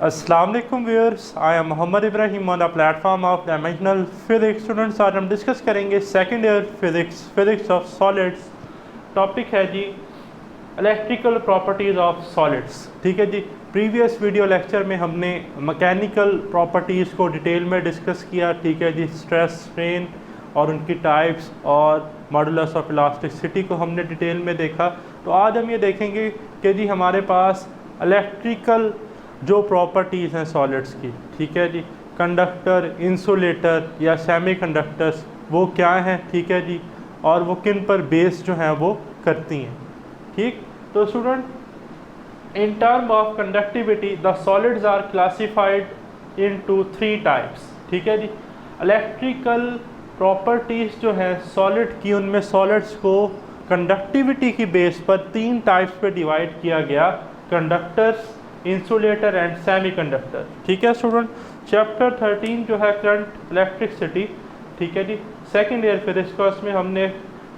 अस्सलाम वालेकुम viewers, I am Mohammad Ibrahim on the platform of dimensional physics. Students, आज हम डिस्कस करेंगे second year physics of solids. Topic है जी इलेक्ट्रिकल प्रॉपर्टीज़ ऑफ सॉलिड्स। ठीक है जी, प्रीवियस वीडियो लेक्चर में हमने मैकेनिकल प्रॉपर्टीज़ को डिटेल में डिस्कस किया। ठीक है जी, स्ट्रेस, स्ट्रेन और उनकी टाइप्स और मॉडुलस ऑफ इलास्टिसिटी को हमने डिटेल में देखा। तो आज हम ये देखेंगे कि जी हमारे पास इलेक्ट्रिकल जो प्रॉपर्टीज़ हैं सॉलिड्स की, ठीक है जी, कंडक्टर, इंसुलेटर या सेमीकंडक्टर्स, वो क्या हैं, ठीक है जी, और वो किन पर बेस जो हैं वो करती हैं। ठीक, तो student, in term of conductivity the solids are classified into 3 types. ठीक है जी, इलेक्ट्रिकल प्रॉपर्टीज़ जो है सॉलिड की, उनमें सॉलिड्स को कंडक्टिविटी की बेस पर 3 टाइप्स पे डिवाइड किया गया: कंडक्टर्स, इंसुलेटर एंड सेमीकंडक्टर। ठीक है स्टूडेंट, चैप्टर 13 जो है करंट इलेक्ट्रिसिटी, ठीक है जी, सेकंड ईयर फिजिक्स कोर्स में हमने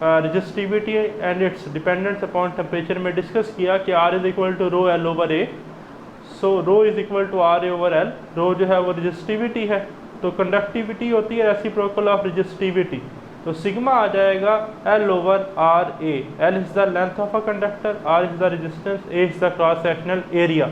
resistivity and its dependence upon temperature में डिस्कस किया कि R is equal to rho L over A. So rho is equal to R A over L. Rho जो है वो रेजिस्टिविटी है, तो कंडक्टिविटी होती है रेसिप्रोकल ऑफ रेजिस्टिविटी, तो सिग्मा आ जाएगा L over R A. L is the length of a conductor, R is the resistance, A is the cross sectional area.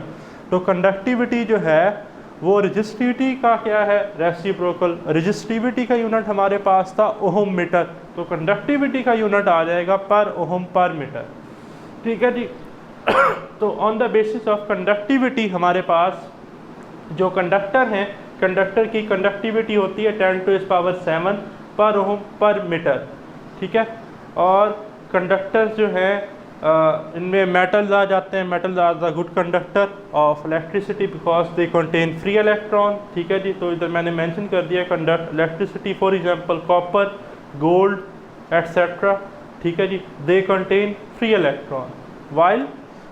तो कंडक्टिविटी जो है वो रेजिस्टिविटी का क्या है, रेसिप्रोकल। रेजिस्टिविटी का यूनिट हमारे पास था ओहम मीटर, तो कंडक्टिविटी का यूनिट आ जाएगा पर ओहम पर मीटर। ठीक है जी, तो on the basis of conductivity हमारे पास जो कंडक्टर हैं, कंडक्टर की कंडक्टिविटी होती है 10⁻⁷ पर ओहम पर मीटर। ठीक है, और कंडक्टर्स जो हैं इनमें मेटल्स आ जाते हैं। Metals are the good conductor of electricity because they contain free electron. ठीक है जी, तो इधर मैंने मेंशन कर दिया conduct electricity, for example copper, gold etcetera. ठीक है जी, they contain free electron. While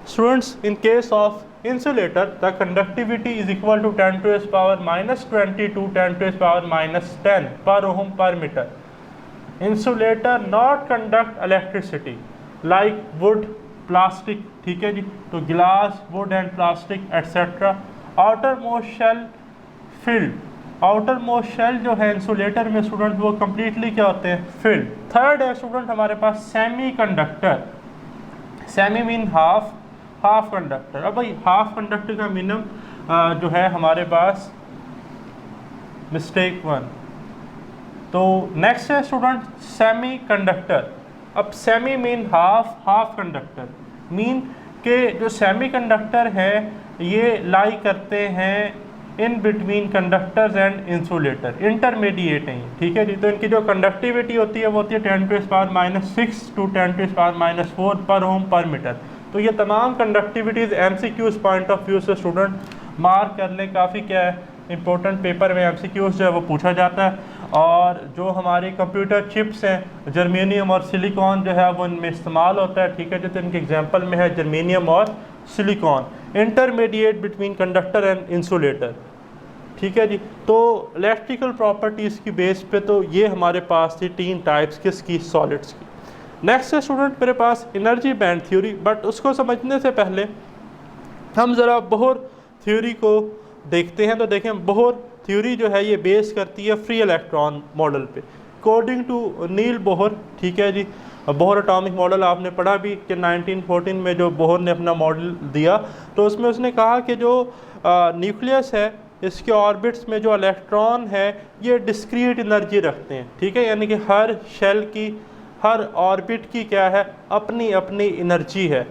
students, in case of insulator the conductivity is equal to 10⁻⁻20 to 10⁻⁻10 per ohm per meter. Insulator not conduct electricity like wood, plastic, ठीक है जी, तो glass, wood and plastic etc. outermost shell filled, outermost shell जो है insulator में student वो completely क्या होते हैं, filled. थर्ड है स्टूडेंट हमारे पास semi conductor. Semi mean half conductor. अब भाई हाफ कंडक्टर का मिनिमम जो है हमारे पास मिस्टेक 1। तो नेक्स्ट है स्टूडेंट सेमी कंडक्टर। अब semi mean half conductor mean के जो सेमी कंडक्टर है ये लाई करते हैं in between conductors and insulator, intermediate हैं। ठीक है जी, तो इनकी जो कंडक्टिविटी होती है वो होती है 10⁻⁻6 टू 10⁻⁻4 पर ओम पर मीटर। तो ये तमाम conductivities MCQs point of view से स्टूडेंट मार्क कर लें, काफ़ी क्या है इंपॉर्टेंट पेपर में MCQs जो है वो पूछा जाता है। और जो हमारी कंप्यूटर चिप्स हैं जर्मेनियम और सिलिकॉन जो है वो इनमें इस्तेमाल होता है। ठीक है जी, तो इनके एग्जांपल में है जर्मेनियम और silicon, intermediate between conductor and insulator. ठीक है जी, तो इलेक्ट्रिकल प्रॉपर्टीज़ की बेस पे तो ये हमारे पास थी 3 टाइप्स किसकी, सॉलिड्स की। नेक्स्ट है स्टूडेंट मेरे पास एनर्जी बैंड थ्योरी, बट उसको समझने से पहले हम ज़रा बोहर थ्योरी को देखते हैं। तो देखें, बोहर थ्योरी जो है ये बेस करती है फ्री इलेक्ट्रॉन मॉडल पे, अकॉर्डिंग टू नील बोहर। ठीक है जी, बोहर एटॉमिक मॉडल आपने पढ़ा भी कि 1914 में जो बोहर ने अपना मॉडल दिया, तो उसमें उसने कहा कि जो न्यूक्लियस है इसके ऑर्बिट्स में जो इलेक्ट्रॉन है ये डिस्क्रीट एनर्जी रखते हैं। ठीक है, यानी कि हर शेल की, हर ऑर्बिट की क्या है, अपनी अपनी एनर्जी है।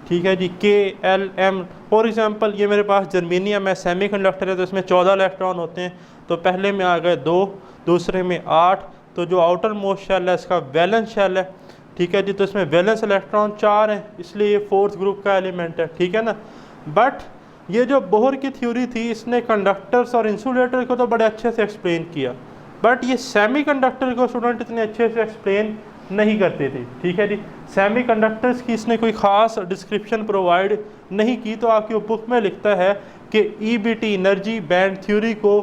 ठीक है जी, K-L-M। फॉर एग्जांपल ये मेरे पास जर्मेनियम है, सेमी कंडक्टर है, तो इसमें 14 इलेक्ट्रॉन होते हैं। तो पहले में आ गए 2, दूसरे में 8। तो जो आउटर मोस्ट शेल है इसका वैलेंस शेल है। ठीक है जी, तो इसमें वैलेंस इलेक्ट्रॉन 4 हैं, इसलिए ये 4th ग्रुप का एलिमेंट है। ठीक है ना, बट ये जो बोहर की थ्योरी थी इसने कंडक्टर्स और इंसुलेटर को तो बड़े अच्छे से एक्सप्लेन किया, बट ये सेमी कंडक्टर को स्टूडेंट इतने अच्छे से एक्सप्लेन नहीं करते थे। ठीक है जी, सेमी कंडक्टर्स की इसने कोई ख़ास डिस्क्रिप्शन प्रोवाइड नहीं की। तो आपकी बुक में लिखता है कि EBT एनर्जी बैंड थ्योरी को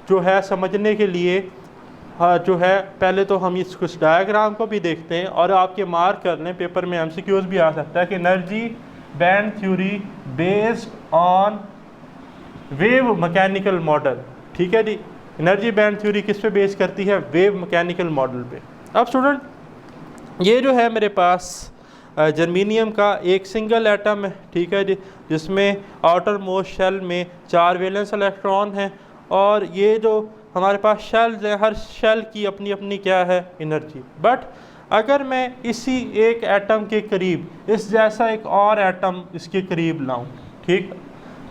जो है समझने के लिए जो है पहले तो हम इस डायग्राम को भी देखते हैं और आपके मार्क कर लें, पेपर में MCQs भी आ सकता है कि energy band theory based on wave mechanical model, ठीक है जी। एनर्जी बैंड थ्योरी किस पे बेस करती है? वेव मैकेनिकल मॉडल पे। अब स्टूडेंट, ये जो है मेरे पास जर्मीनियम का एक सिंगल एटम है, ठीक है जी, जिसमें आउटर मोस्ट शेल में 4 वैलेंस इलेक्ट्रॉन हैं, और ये जो हमारे पास शेल्स हैं, हर शेल की अपनी अपनी क्या है? एनर्जी। बट अगर मैं इसी एक एटम के करीब इस जैसा एक और एटम इसके करीब लाऊं, ठीक,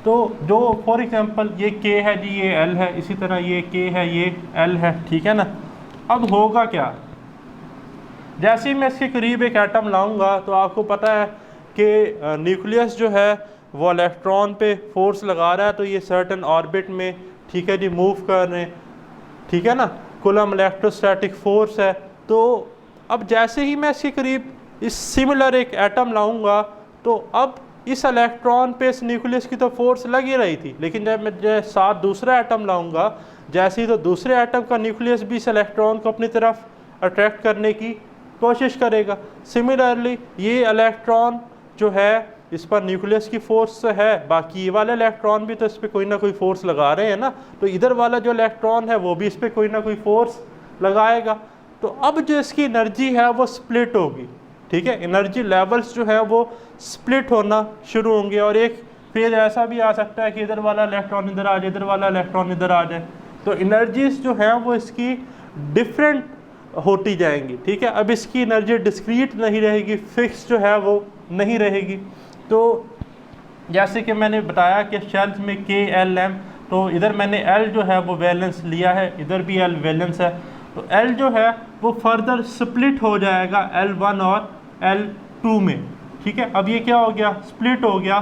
तो जो फॉर एग्जांपल ये K है जी, ये L है, इसी तरह ये K है, ये L है, ठीक है ना। अब होगा क्या? जैसे ही मैं इसके करीब एक एटम लाऊंगा तो आपको पता है कि न्यूक्लियस जो है वो इलेक्ट्रॉन पे फोर्स लगा रहा है, तो ये सर्टन ऑर्बिट में, ठीक है जी, मूव कर रहे हैं, ठीक है ना। कूलम इलेक्ट्रोस्टैटिक फोर्स है। तो अब जैसे ही मैं इसके करीब इस सिमिलर एक एटम लाऊंगा तो अब इस इलेक्ट्रॉन पे इस न्यूक्लियस की तो फोर्स लग ही रही थी, लेकिन जब मैं साथ दूसरा एटम लाऊंगा, जैसे ही तो दूसरे एटम का न्यूक्लियस भी इस इलेक्ट्रॉन को अपनी तरफ अट्रैक्ट करने की कोशिश करेगा। सिमिलरली ये इलेक्ट्रॉन जो है इस पर न्यूक्लियस की फोर्स है, बाकी ये वाले इलेक्ट्रॉन भी तो इस पर कोई ना कोई फोर्स लगा रहे हैं ना, तो इधर वाला जो इलेक्ट्रॉन है वो भी इस पर कोई ना कोई फोर्स लगाएगा। तो अब जो इसकी एनर्जी है वो स्प्लिट होगी, ठीक है। एनर्जी लेवल्स जो है वो स्प्लिट होना शुरू होंगे, और एक फिर ऐसा भी आ सकता है कि इधर वाला इलेक्ट्रॉन इधर आ जाए, इधर वाला इलेक्ट्रॉन इधर आ जाए, तो एनर्जीज जो है वो इसकी डिफरेंट होती जाएंगी, ठीक है। अब इसकी एनर्जी डिस्क्रीट नहीं रहेगी, फिक्स जो है वो नहीं रहेगी। तो जैसे कि मैंने बताया कि शेल्स में K L M, तो इधर मैंने L जो है वो वैलेंस लिया है, इधर भी L वैलेंस है, तो L जो है वो फर्दर स्प्लिट हो जाएगा L1 और L2 में, ठीक है। अब ये क्या हो गया? स्प्लिट हो गया,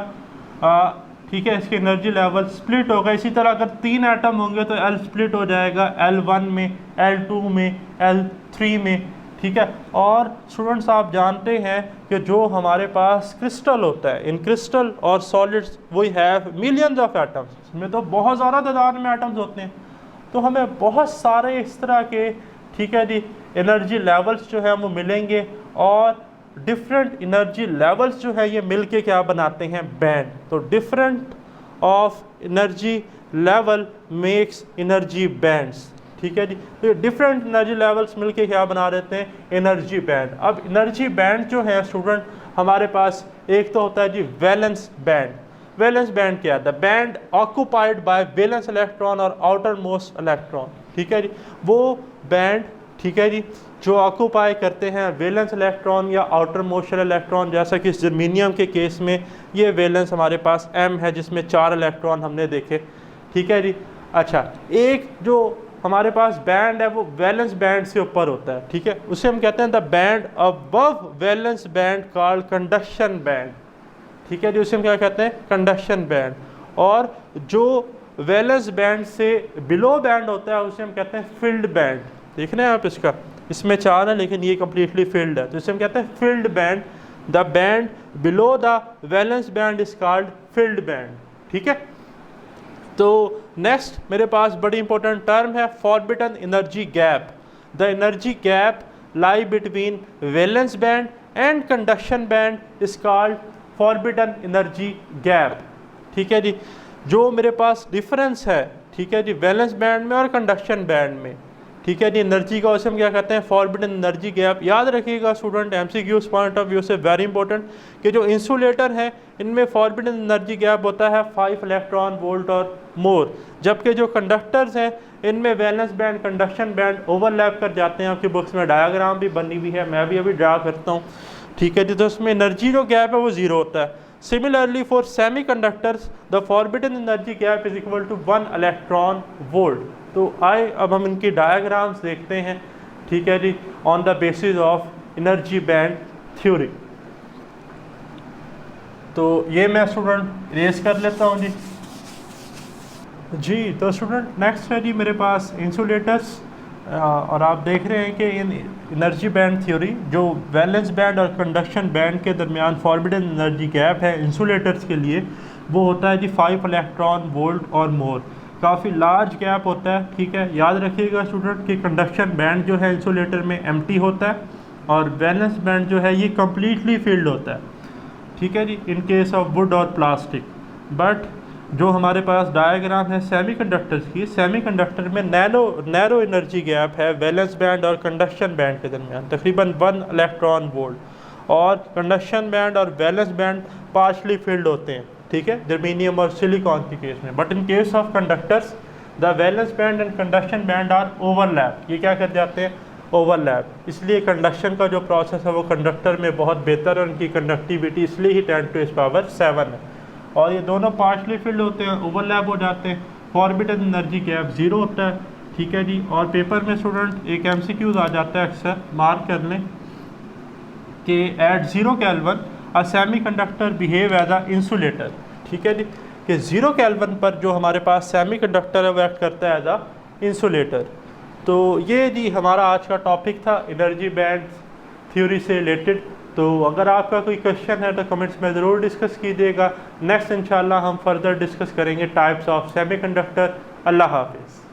ठीक है, इसकी एनर्जी लेवल स्प्लिट होगा। इसी तरह अगर 3 एटम होंगे तो L स्प्लिट हो जाएगा L1 में, L2 में, L3 में, ठीक है। और स्टूडेंट्स आप जानते हैं कि जो हमारे पास क्रिस्टल होता है, इन क्रिस्टल और solids we have millions of atoms, इसमें तो बहुत ज़्यादा तादाद में एटम्स होते हैं, तो हमें बहुत सारे इस तरह के, ठीक है जी, एनर्जी लेवल्स जो है वो मिलेंगे, और डिफरेंट एनर्जी लेवल्स जो है ये मिलके क्या बनाते हैं? बैंड। तो different of energy level makes energy bands, ठीक है जी। तो ये डिफरेंट एनर्जी लेवल्स मिलके क्या बना देते हैं? Energy band. अब एनर्जी बैंड जो है स्टूडेंट हमारे पास एक तो होता है जी वैलेंस बैंड। वैलेंस बैंड क्या है? The band occupied by valence electron और आउटर मोस्ट इलेक्ट्रॉन, ठीक है जी। वो बैंड, ठीक है जी, जो ऑक्यूपाई करते हैं वैलेंस इलेक्ट्रॉन या आउटर मोस्ट इलेक्ट्रॉन, जैसा कि जर्मीनियम के केस में ये वैलेंस हमारे पास M है, जिसमें 4 इलेक्ट्रॉन हमने देखे, ठीक है जी। अच्छा, एक जो हमारे पास बैंड है वो वैलेंस बैंड से ऊपर होता है, ठीक है, उसे हम कहते हैं the band above valence band called conduction band, ठीक है जी, उसे हम क्या कहते हैं? Conduction band. और जो वैलेंस बैंड से बिलो बैंड होता है उसे हम कहते हैं फील्ड बैंड। देख रहे हैं आप इसका, इसमें 4 है लेकिन ये कम्प्लीटली फील्ड है, तो इसे हम कहते हैं field band. The band below the valence band is called field band, ठीक है। तो नेक्स्ट मेरे पास बड़ी इंपॉर्टेंट टर्म है forbidden energy gap. The energy gap lie between valence band and conduction band is called forbidden energy gap, ठीक है जी। जो मेरे पास डिफरेंस है, ठीक है जी, वैलेंस बैंड में और कंडक्शन बैंड में, ठीक है जी, एनर्जी का उसे हम क्या कहते हैं? Forbidden energy gap. याद रखिएगा student, MCQs point of view से वेरी इंपॉर्टेंट, कि जो इंसुलेटर हैं इनमें फॉरबिडन एनर्जी गैप होता है 5 इलेक्ट्रॉन वोल्ट और मोर, जबकि जो कंडक्टर्स हैं इनमें valence band conduction band overlap कर जाते हैं। आपकी बुक्स में डायग्राम भी बनी हुई है, मैं भी अभी ड्रा करता हूँ, ठीक है जी। तो उसमें एनर्जी जो गैप है वो 0 होता है। Similarly for semiconductors the forbidden energy gap is equal to 1 electron volt. तो आए अब हम इनकी डायग्राम्स देखते हैं, ठीक है जी, on the basis of energy band theory. तो ये मैं स्टूडेंट इरेज कर लेता हूँ जी। तो स्टूडेंट नेक्स्ट है जी मेरे पास इंसुलेटर्स, और आप देख रहे हैं कि इन एनर्जी बैंड थ्योरी जो वैलेंस बैंड और कंडक्शन बैंड के दरमियान फॉरबिडन एनर्जी गैप है इंसुलेटर्स के लिए, वो होता है जी 5 इलेक्ट्रॉन वोल्ट और मोर। काफ़ी लार्ज गैप होता है, ठीक है। याद रखिएगा स्टूडेंट कि कंडक्शन बैंड जो है इंसुलेटर में एम्प्टी होता है, और वैलेंस बैंड जो है ये कम्प्लीटली फिल्ड होता है, ठीक है जी, इन केस ऑफ वुड और प्लास्टिक। बट जो हमारे पास डायग्राम है सेमीकंडक्टर्स की, सेमीकंडक्टर में नैरो एनर्जी गैप है वैलेंस बैंड और कंडक्शन बैंड के दरमियान, तकरीबन 1 इलेक्ट्रॉन वोल्ट। और कंडक्शन बैंड और वैलेंस बैंड पार्शली फिल्ड होते हैं, ठीक है, जर्मेनियम और सिलिकॉन के केस में। But in case of conductors the valence band and conduction band are overlap, ये क्या कर जाते हैं, ओवरलैप। इसलिए कंडक्शन का जो प्रोसेस है वो कंडक्टर में बहुत बेहतर है, उनकी कंडक्टिविटी इसलिए ही 10⁻⁷ है। और ये दोनों पार्शली फिल्ड होते हैं, ओवरलैप हो जाते हैं, फॉरबिडन एनर्जी गैप 0 होता है, ठीक है जी। और पेपर में स्टूडेंट एक MCQs आ जाता है, अक्सर मार्क कर लें कि at 0 kelvin a semiconductor behave as a insulator, ठीक है जी, कि 0 केल्विन पर जो हमारे पास सेमी कंडक्टर है वो एक्ट करता है एज अ इंसुलेटर। तो ये जी हमारा आज का टॉपिक था एनर्जी बैंड थ्योरी से रिलेटेड। तो अगर आपका कोई क्वेश्चन है तो कमेंट्स में ज़रूर डिस्कस कीजिएगा। नेक्स्ट इंशाल्लाह हम फर्दर डिस्कस करेंगे टाइप्स ऑफ सेमीकंडक्टर। अल्लाह हाफिज़।